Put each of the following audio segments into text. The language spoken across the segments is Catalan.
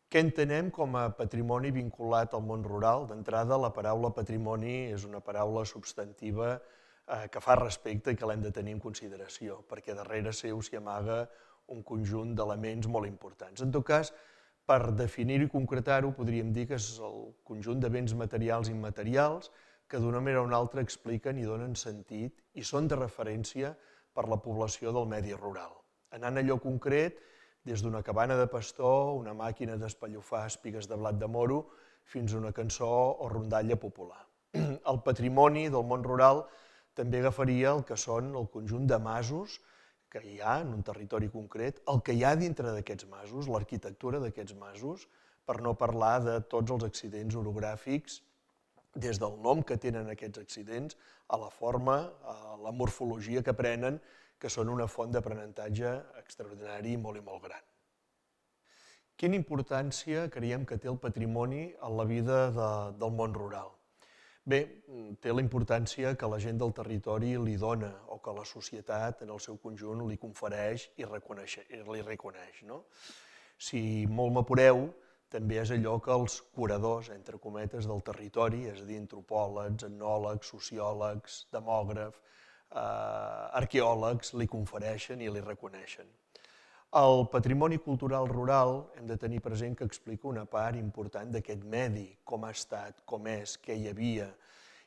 Què entenem com a patrimoni vinculat al món rural? D'entrada, la paraula patrimoni és una paraula substantiva que fa respecte i que l'hem de tenir en consideració, perquè darrere seu s'hi amaga un conjunt d'elements molt importants. En tot cas, per definir-ho i concretar-ho, podríem dir que és el conjunt de béns materials i immaterials que d'una manera o una altra expliquen i donen sentit i són de referència per la població del medi rural. Anant a allò concret, des d'una cabana de pastor, una màquina d'espellofar espigues de blat de moro, fins a una cançó o rondalla popular. El patrimoni del món rural també agafaria el que són el conjunt de masos que hi ha en un territori concret, el que hi ha dintre d'aquests masos, l'arquitectura d'aquests masos, per no parlar de tots els accidents orogràfics, des del nom que tenen aquests accidents, a la forma, a la morfologia que prenen, que són una font d'aprenentatge extraordinari i molt gran. Quina importància creiem que té el patrimoni en la vida del món rural? Bé, té la importància que la gent del territori li dona o que la societat en el seu conjunt li confereix i li reconeix. No? Si molt m'apureu, també és allò que els curadors, entre cometes, del territori, és a dir, antropòlegs, etnòlegs, sociòlegs, demògrafs, arqueòlegs, li confereixen i li reconeixen. El patrimoni cultural rural hem de tenir present que explica una part important d'aquest medi, com ha estat, com és, què hi havia,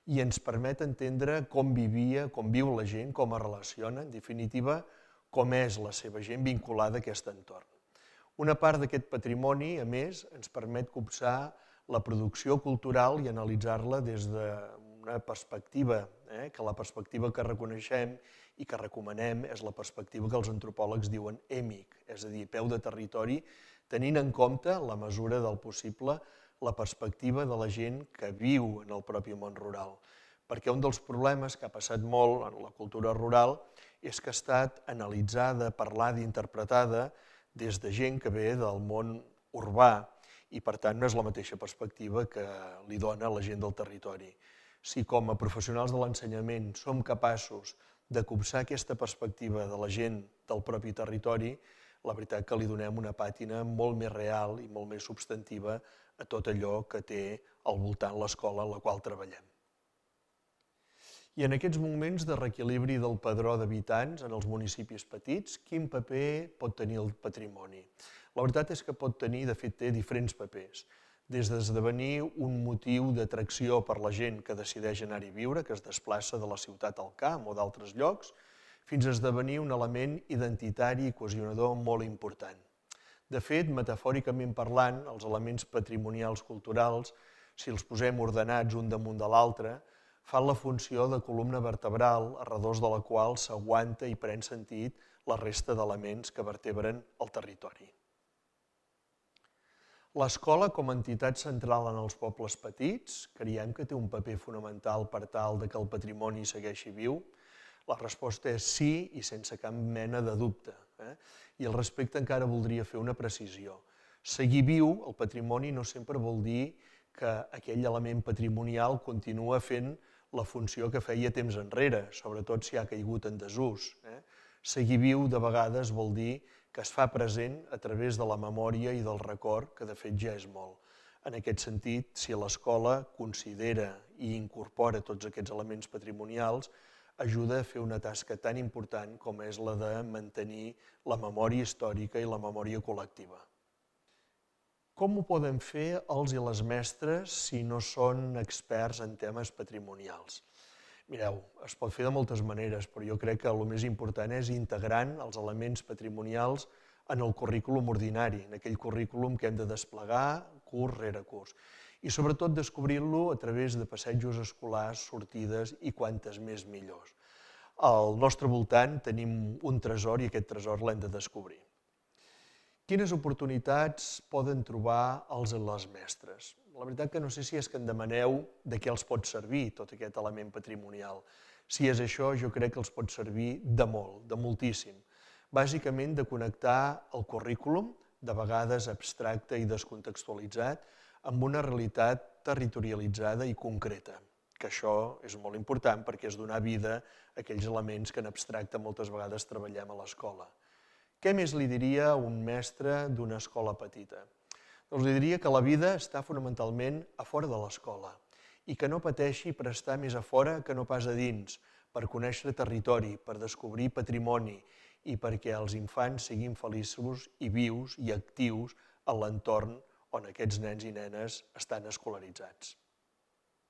i ens permet entendre com vivia, com viu la gent, com es relaciona, en definitiva, com és la seva gent vinculada a aquest entorn. Una part d'aquest patrimoni, a més, ens permet copsar la producció cultural i analitzar-la des d'una perspectiva, que la perspectiva que reconeixem i que recomanem és la perspectiva que els antropòlegs diuen EMIC, és a dir, peu de territori, tenint en compte, la mesura del possible, la perspectiva de la gent que viu en el propi món rural. Perquè un dels problemes que ha passat molt en la cultura rural és que ha estat analitzada, parlada i interpretada des de gent que ve del món urbà i, per tant, no és la mateixa perspectiva que li dona la gent del territori. Si com a professionals de l'ensenyament som capaços de copsar aquesta perspectiva de la gent del propi territori, la veritat que li donem una pàtina molt més real i molt més substantiva a tot allò que té al voltant l'escola en la qual treballem. I en aquests moments de reequilibri del padró d'habitants en els municipis petits, quin paper pot tenir el patrimoni? La veritat és que pot tenir, de fet té diferents papers, des d'esdevenir un motiu d'atracció per la gent que decideix anar-hi a viure, que es desplaça de la ciutat al camp o d'altres llocs, fins a esdevenir un element identitari i cohesionador molt important. De fet, metafòricament parlant, els elements patrimonials culturals, si els posem ordenats un damunt de l'altre, fan la funció de columna vertebral a redós de la qual s'aguanta i pren sentit la resta d'elements que vertebren el territori. L'escola, com a entitat central en els pobles petits, creiem que té un paper fonamental per tal que el patrimoni segueixi viu? La resposta és sí i sense cap mena de dubte. I al respecte encara voldria fer una precisió. Seguir viu, el patrimoni, no sempre vol dir que aquell element patrimonial continua fent la funció que feia temps enrere, sobretot si ha caigut en desús. Seguir viu, de vegades, vol dir que es fa present a través de la memòria i del record, que de fet ja és molt. En aquest sentit, si l'escola considera i incorpora tots aquests elements patrimonials, ajuda a fer una tasca tan important com és la de mantenir la memòria històrica i la memòria col·lectiva. Com ho poden fer els i les mestres si no són experts en temes patrimonials? Mireu, es pot fer de moltes maneres, però jo crec que el més important és integrant els elements patrimonials en el currículum ordinari, en aquell currículum que hem de desplegar curs rere curs. I sobretot descobrint-lo a través de passejos escolars, sortides i quantes més millors. Al nostre voltant tenim un tresor i aquest tresor l'hem de descobrir. Quines oportunitats poden trobar els i les mestres? La veritat que no sé si és que em demaneu de què els pot servir tot aquest element patrimonial. Si és això, jo crec que els pot servir de molt, de moltíssim. Bàsicament de connectar el currículum, de vegades abstracte i descontextualitzat, amb una realitat territorialitzada i concreta, que això és molt important perquè és donar vida a aquells elements que en abstracte moltes vegades treballem a l'escola. Què més li diria a un mestre d'una escola petita? Els diria que la vida està fonamentalment a fora de l'escola i que no pateixi per estar més a fora que no pas a dins, per conèixer territori, per descobrir patrimoni i perquè els infants siguin feliços i vius i actius en l'entorn on aquests nens i nenes estan escolaritzats.